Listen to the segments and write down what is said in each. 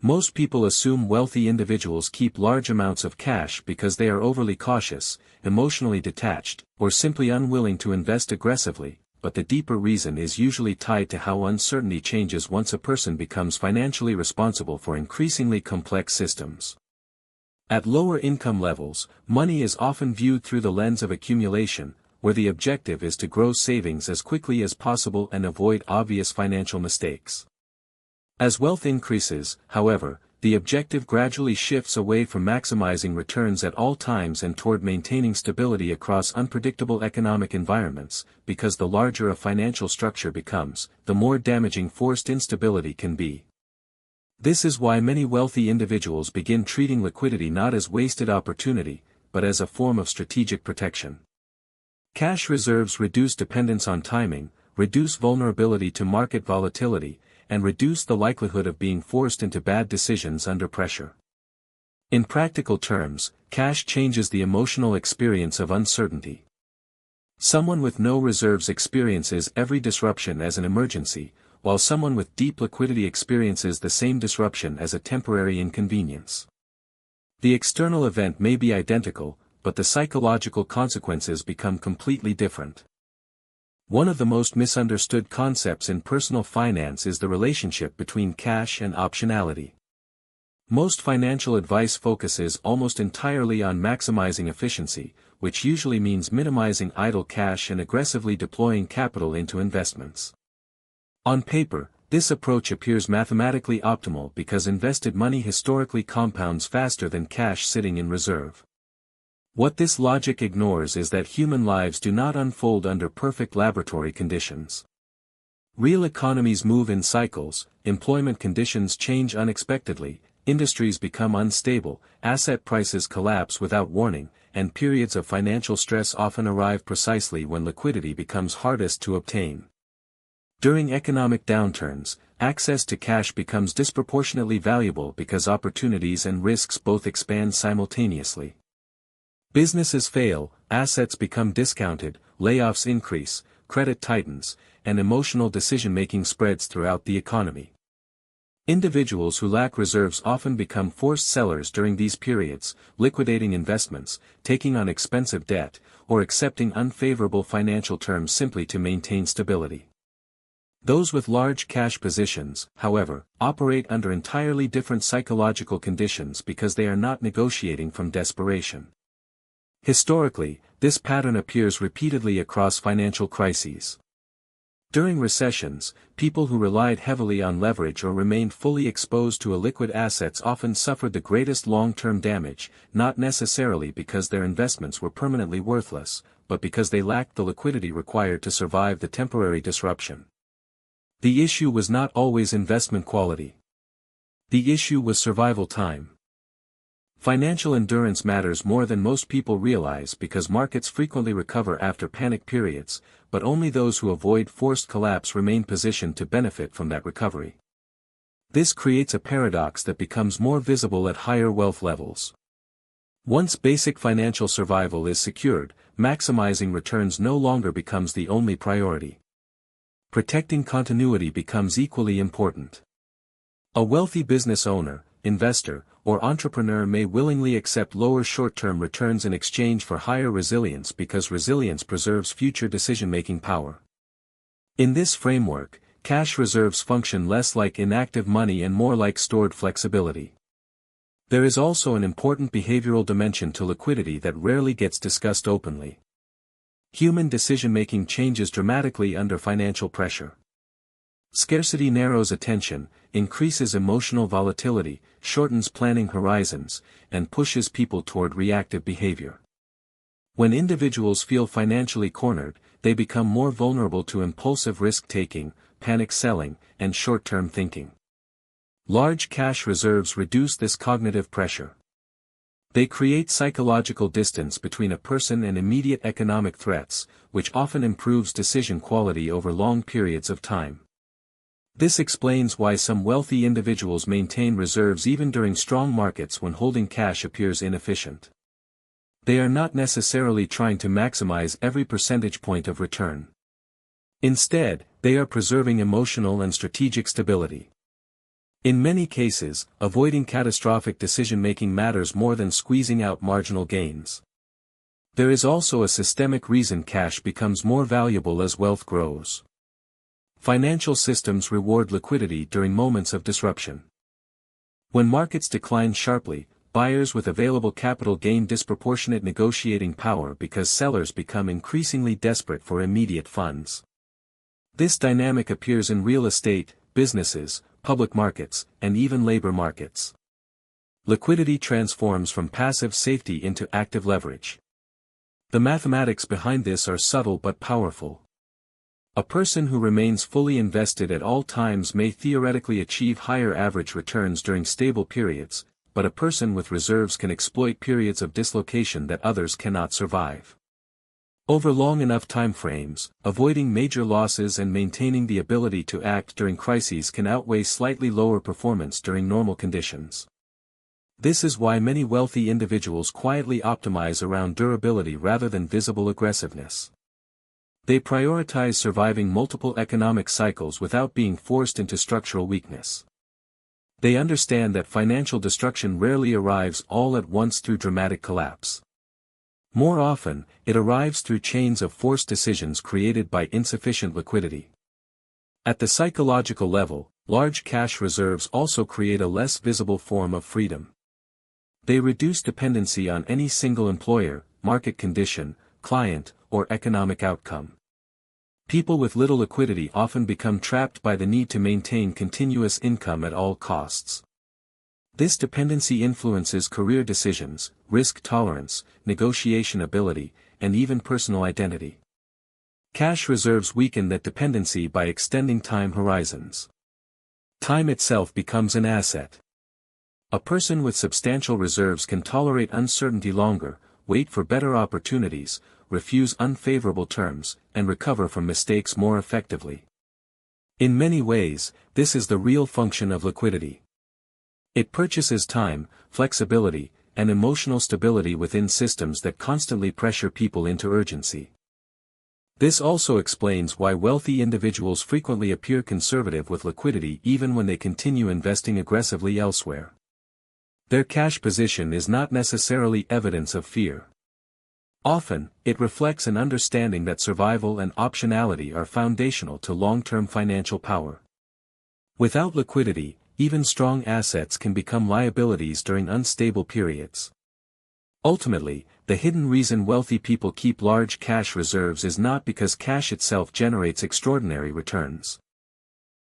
Most people assume wealthy individuals keep large amounts of cash because they are overly cautious, emotionally detached, or simply unwilling to invest aggressively, but the deeper reason is usually tied to how uncertainty changes once a person becomes financially responsible for increasingly complex systems. At lower income levels, money is often viewed through the lens of accumulation, where the objective is to grow savings as quickly as possible and avoid obvious financial mistakes. As wealth increases, however, the objective gradually shifts away from maximizing returns at all times and toward maintaining stability across unpredictable economic environments, because the larger a financial structure becomes, the more damaging forced instability can be. This is why many wealthy individuals begin treating liquidity not as wasted opportunity, but as a form of strategic protection. Cash reserves reduce dependence on timing, reduce vulnerability to market volatility, and reduce the likelihood of being forced into bad decisions under pressure. In practical terms, cash changes the emotional experience of uncertainty. Someone with no reserves experiences every disruption as an emergency, while someone with deep liquidity experiences the same disruption as a temporary inconvenience. The external event may be identical, but the psychological consequences become completely different. One of the most misunderstood concepts in personal finance is the relationship between cash and optionality. Most financial advice focuses almost entirely on maximizing efficiency, which usually means minimizing idle cash and aggressively deploying capital into investments. On paper, this approach appears mathematically optimal because invested money historically compounds faster than cash sitting in reserve. What this logic ignores is that human lives do not unfold under perfect laboratory conditions. Real economies move in cycles, employment conditions change unexpectedly, industries become unstable, asset prices collapse without warning, and periods of financial stress often arrive precisely when liquidity becomes hardest to obtain. During economic downturns, access to cash becomes disproportionately valuable because opportunities and risks both expand simultaneously. Businesses fail, assets become discounted, layoffs increase, credit tightens, and emotional decision-making spreads throughout the economy. Individuals who lack reserves often become forced sellers during these periods, liquidating investments, taking on expensive debt, or accepting unfavorable financial terms simply to maintain stability. Those with large cash positions, however, operate under entirely different psychological conditions because they are not negotiating from desperation. Historically, this pattern appears repeatedly across financial crises. During recessions, people who relied heavily on leverage or remained fully exposed to illiquid assets often suffered the greatest long-term damage, not necessarily because their investments were permanently worthless, but because they lacked the liquidity required to survive the temporary disruption. The issue was not always investment quality. The issue was survival time. Financial endurance matters more than most people realize because markets frequently recover after panic periods, but only those who avoid forced collapse remain positioned to benefit from that recovery. This creates a paradox that becomes more visible at higher wealth levels. Once basic financial survival is secured, maximizing returns no longer becomes the only priority. Protecting continuity becomes equally important. A wealthy business owner, investor, or entrepreneur may willingly accept lower short-term returns in exchange for higher resilience because resilience preserves future decision-making power. In this framework, cash reserves function less like inactive money and more like stored flexibility. There is also an important behavioral dimension to liquidity that rarely gets discussed openly. Human decision-making changes dramatically under financial pressure. Scarcity narrows attention, increases emotional volatility, shortens planning horizons, and pushes people toward reactive behavior. When individuals feel financially cornered, they become more vulnerable to impulsive risk-taking, panic selling, and short-term thinking. Large cash reserves reduce this cognitive pressure. They create psychological distance between a person and immediate economic threats, which often improves decision quality over long periods of time. This explains why some wealthy individuals maintain reserves even during strong markets when holding cash appears inefficient. They are not necessarily trying to maximize every percentage point of return. Instead, they are preserving emotional and strategic stability. In many cases, avoiding catastrophic decision-making matters more than squeezing out marginal gains. There is also a systemic reason cash becomes more valuable as wealth grows. Financial systems reward liquidity during moments of disruption. When markets decline sharply, buyers with available capital gain disproportionate negotiating power because sellers become increasingly desperate for immediate funds. This dynamic appears in real estate, businesses, public markets, and even labor markets. Liquidity transforms from passive safety into active leverage. The mathematics behind this are subtle but powerful. A person who remains fully invested at all times may theoretically achieve higher average returns during stable periods, but a person with reserves can exploit periods of dislocation that others cannot survive. Over long enough time frames, avoiding major losses and maintaining the ability to act during crises can outweigh slightly lower performance during normal conditions. This is why many wealthy individuals quietly optimize around durability rather than visible aggressiveness. They prioritize surviving multiple economic cycles without being forced into structural weakness. They understand that financial destruction rarely arrives all at once through dramatic collapse. More often, it arrives through chains of forced decisions created by insufficient liquidity. At the psychological level, large cash reserves also create a less visible form of freedom. They reduce dependency on any single employer, market condition, client, or economic outcome. People with little liquidity often become trapped by the need to maintain continuous income at all costs. This dependency influences career decisions, risk tolerance, negotiation ability, and even personal identity. Cash reserves weaken that dependency by extending time horizons. Time itself becomes an asset. A person with substantial reserves can tolerate uncertainty longer, wait for better opportunities, refuse unfavorable terms, and recover from mistakes more effectively. In many ways, this is the real function of liquidity. It purchases time, flexibility, and emotional stability within systems that constantly pressure people into urgency. This also explains why wealthy individuals frequently appear conservative with liquidity even when they continue investing aggressively elsewhere. Their cash position is not necessarily evidence of fear. Often, it reflects an understanding that survival and optionality are foundational to long-term financial power. Without liquidity, even strong assets can become liabilities during unstable periods. Ultimately, the hidden reason wealthy people keep large cash reserves is not because cash itself generates extraordinary returns.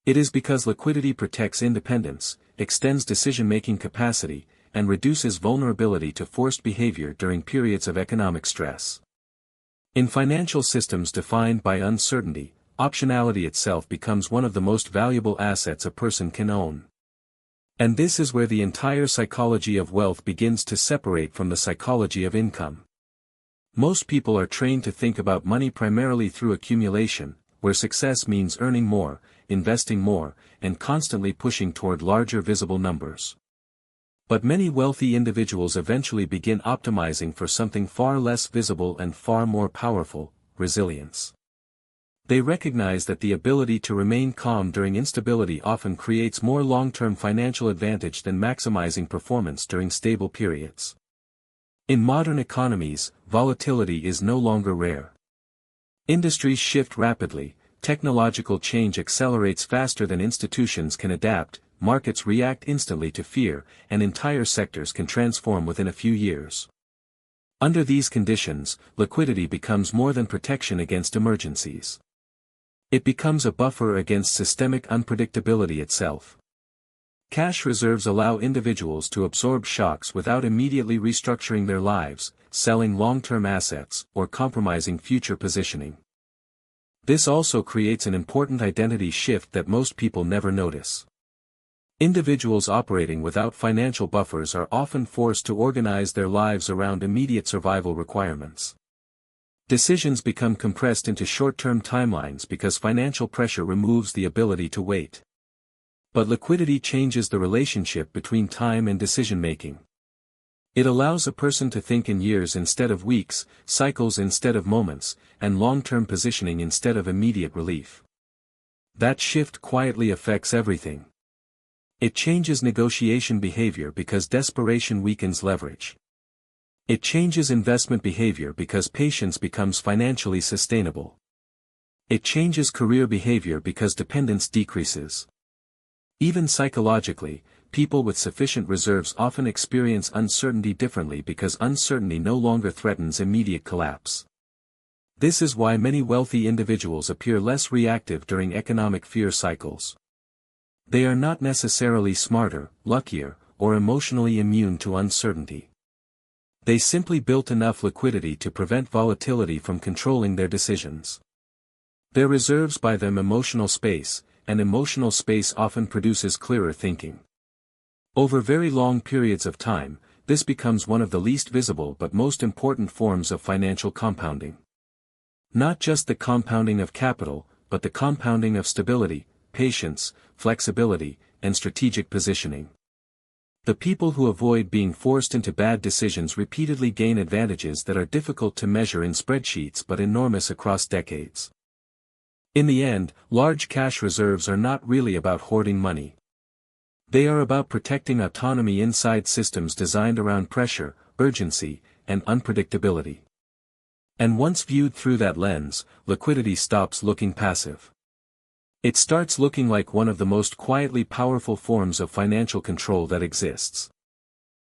It is because liquidity protects independence, extends decision-making capacity, and reduces vulnerability to forced behavior during periods of economic stress. In financial systems defined by uncertainty, optionality itself becomes one of the most valuable assets a person can own. And this is where the entire psychology of wealth begins to separate from the psychology of income. Most people are trained to think about money primarily through accumulation, where success means earning more, investing more, and constantly pushing toward larger visible numbers. But many wealthy individuals eventually begin optimizing for something far less visible and far more powerful: resilience. They recognize that the ability to remain calm during instability often creates more long-term financial advantage than maximizing performance during stable periods. In modern economies, volatility is no longer rare. Industries shift rapidly, technological change accelerates faster than institutions can adapt, markets react instantly to fear, and entire sectors can transform within a few years. Under these conditions, liquidity becomes more than protection against emergencies. It becomes a buffer against systemic unpredictability itself. Cash reserves allow individuals to absorb shocks without immediately restructuring their lives, selling long-term assets, or compromising future positioning. This also creates an important identity shift that most people never notice. Individuals operating without financial buffers are often forced to organize their lives around immediate survival requirements. Decisions become compressed into short-term timelines because financial pressure removes the ability to wait. But liquidity changes the relationship between time and decision-making. It allows a person to think in years instead of weeks, cycles instead of moments, and long-term positioning instead of immediate relief. That shift quietly affects everything. It changes negotiation behavior because desperation weakens leverage. It changes investment behavior because patience becomes financially sustainable. It changes career behavior because dependence decreases. Even psychologically, people with sufficient reserves often experience uncertainty differently because uncertainty no longer threatens immediate collapse. This is why many wealthy individuals appear less reactive during economic fear cycles. They are not necessarily smarter, luckier, or emotionally immune to uncertainty. They simply built enough liquidity to prevent volatility from controlling their decisions. Their reserves buy them emotional space, and emotional space often produces clearer thinking. Over very long periods of time, this becomes one of the least visible but most important forms of financial compounding. Not just the compounding of capital, but the compounding of stability, patience, flexibility, and strategic positioning. The people who avoid being forced into bad decisions repeatedly gain advantages that are difficult to measure in spreadsheets but enormous across decades. In the end, large cash reserves are not really about hoarding money. They are about protecting autonomy inside systems designed around pressure, urgency, and unpredictability. And once viewed through that lens, liquidity stops looking passive. It starts looking like one of the most quietly powerful forms of financial control that exists.